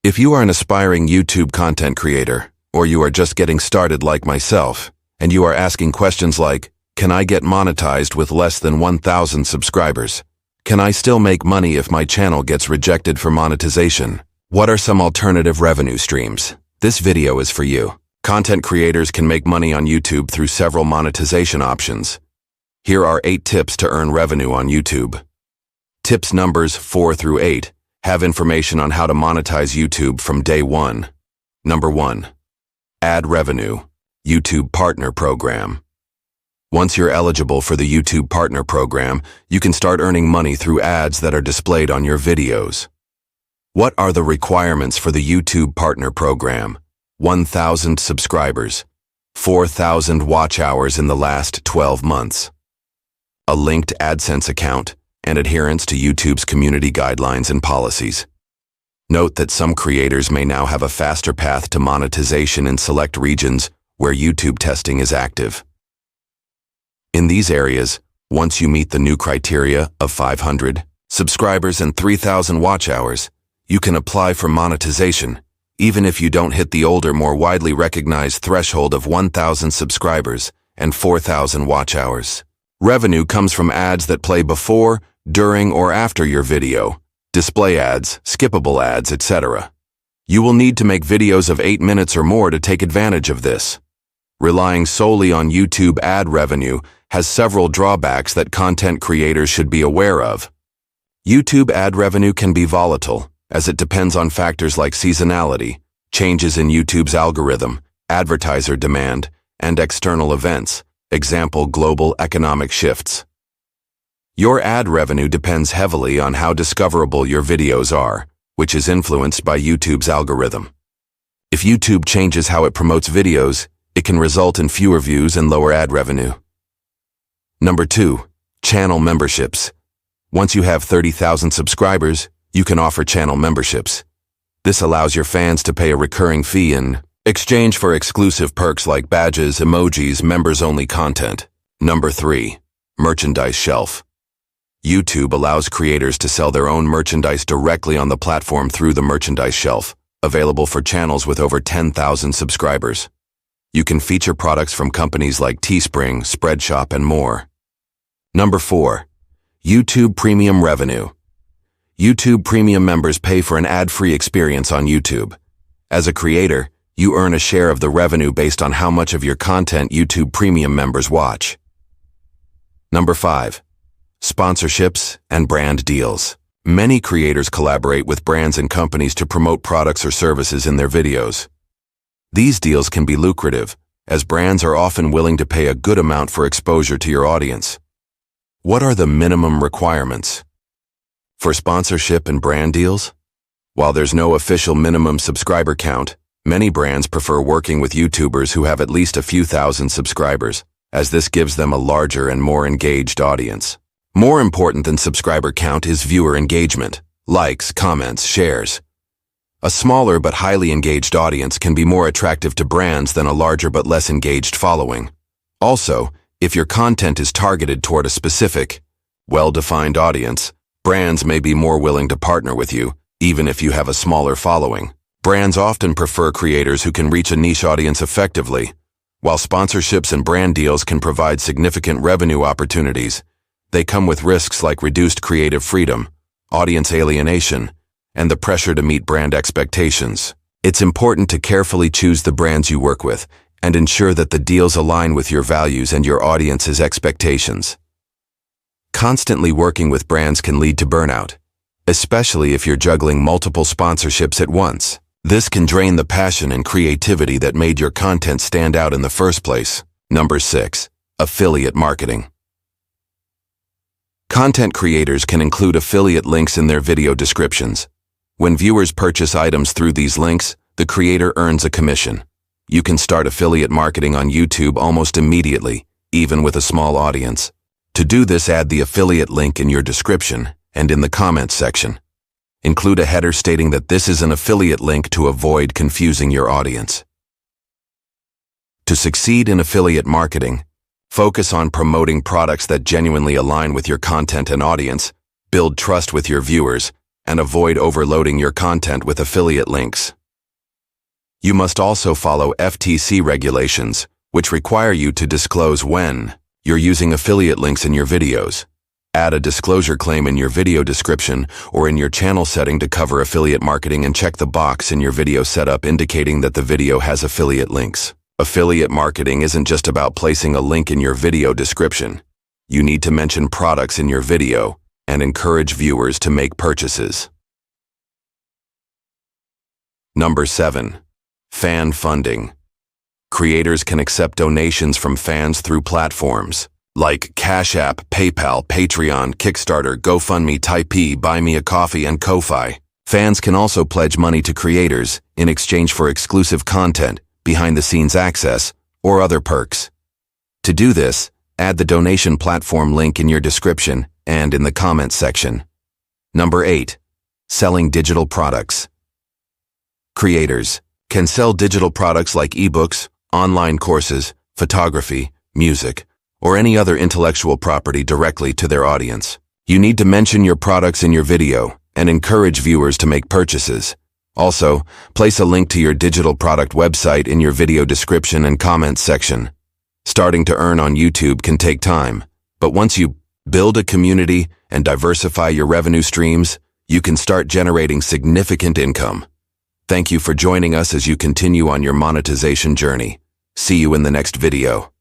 If you are an aspiring YouTube content creator, or you are just getting started like myself, and you are asking questions like, can I get monetized with less than 1,000 subscribers? Can I still make money if my channel gets rejected for monetization? What are some alternative revenue streams? This video is for you. Content creators can make money on YouTube through several monetization options. Here are 8 tips to earn revenue on YouTube. Tips numbers 4 through 8 have information on how to monetize YouTube from day 1. Number 1. Ad revenue, YouTube Partner Program. Once you're eligible for the YouTube Partner Program, you can start earning money through ads that are displayed on your videos. What are the requirements for the YouTube Partner Program? 1,000 subscribers, 4,000 watch hours in the last 12 months, a linked AdSense account, and adherence to YouTube's community guidelines and policies. Note that some creators may now have a faster path to monetization in select regions where YouTube testing is active. In these areas, once you meet the new criteria of 500 subscribers and 3,000 watch hours, you can apply for monetization, even if you don't hit the older, more widely recognized threshold of 1,000 subscribers and 4,000 watch hours. Revenue comes from ads that play before, during, or after your video, display ads, skippable ads, etc. You will need to make videos of 8 minutes or more to take advantage of this. Relying solely on YouTube ad revenue has several drawbacks that content creators should be aware of. YouTube ad revenue can be volatile, as it depends on factors like seasonality, changes in YouTube's algorithm, advertiser demand, and external events, example global economic shifts. Your ad revenue depends heavily on how discoverable your videos are, which is influenced by YouTube's algorithm. If YouTube changes how it promotes videos, it can result in fewer views and lower ad revenue. Number 2. Channel memberships. Once you have 30,000 subscribers, you can offer channel memberships. This allows your fans to pay a recurring fee in exchange for exclusive perks like badges, emojis, members-only content. Number 3. Merchandise shelf. YouTube allows creators to sell their own merchandise directly on the platform through the merchandise shelf, available for channels with over 10,000 subscribers. You can feature products from companies like Teespring, Spreadshop, and more. Number 4. YouTube Premium Revenue. YouTube Premium members pay for an ad-free experience on YouTube. As a creator, you earn a share of the revenue based on how much of your content YouTube Premium members watch. Number 5. Sponsorships and brand deals. Many creators collaborate with brands and companies to promote products or services in their videos. These deals can be lucrative, as brands are often willing to pay a good amount for exposure to your audience. What are the minimum requirements for sponsorship and brand deals? While there's no official minimum subscriber count, many brands prefer working with YouTubers who have at least a few thousand subscribers, as this gives them a larger and more engaged audience. More important than subscriber count is viewer engagement, likes, comments, shares. A smaller but highly engaged audience can be more attractive to brands than a larger but less engaged following. Also, if your content is targeted toward a specific, well-defined audience, brands may be more willing to partner with you, even if you have a smaller following. Brands often prefer creators who can reach a niche audience effectively. While sponsorships and brand deals can provide significant revenue opportunities, they come with risks like reduced creative freedom, audience alienation, and the pressure to meet brand expectations. It's important to carefully choose the brands you work with and ensure that the deals align with your values and your audience's expectations. Constantly working with brands can lead to burnout, especially if you're juggling multiple sponsorships at once. This can drain the passion and creativity that made your content stand out in the first place. Number 6. Affiliate marketing. Content creators can include affiliate links in their video descriptions. When viewers purchase items through these links, the creator earns a commission. You can start affiliate marketing on YouTube almost immediately, even with a small audience. To do this, add the affiliate link in your description and in the comments section. Include a header stating that this is an affiliate link to avoid confusing your audience. To succeed in affiliate marketing, focus on promoting products that genuinely align with your content and audience, build trust with your viewers, and avoid overloading your content with affiliate links. You must also follow FTC regulations, which require you to disclose when you're using affiliate links in your videos. Add a disclosure claim in your video description or in your channel setting to cover affiliate marketing, and check the box in your video setup indicating that the video has affiliate links. Affiliate marketing isn't just about placing a link in your video description. You need to mention products in your video and encourage viewers to make purchases. Number 7. Fan funding. Creators can accept donations from fans through platforms like Cash App, PayPal, Patreon, Kickstarter, GoFundMe, Typee, Buy Me a Coffee, and Ko-Fi. Fans can also pledge money to creators in exchange for exclusive content, behind-the-scenes access, or other perks. To do this, add the donation platform link in your description and in the comments section. Number 8. Selling digital products. Creators can sell digital products like ebooks, online courses, photography, music, or any other intellectual property directly to their audience. You need to mention your products in your video and encourage viewers to make purchases. Also, place a link to your digital product website in your video description and comments section. Starting to earn on YouTube can take time, but once you build a community and diversify your revenue streams, you can start generating significant income. Thank you for joining us as you continue on your monetization journey. See you in the next video.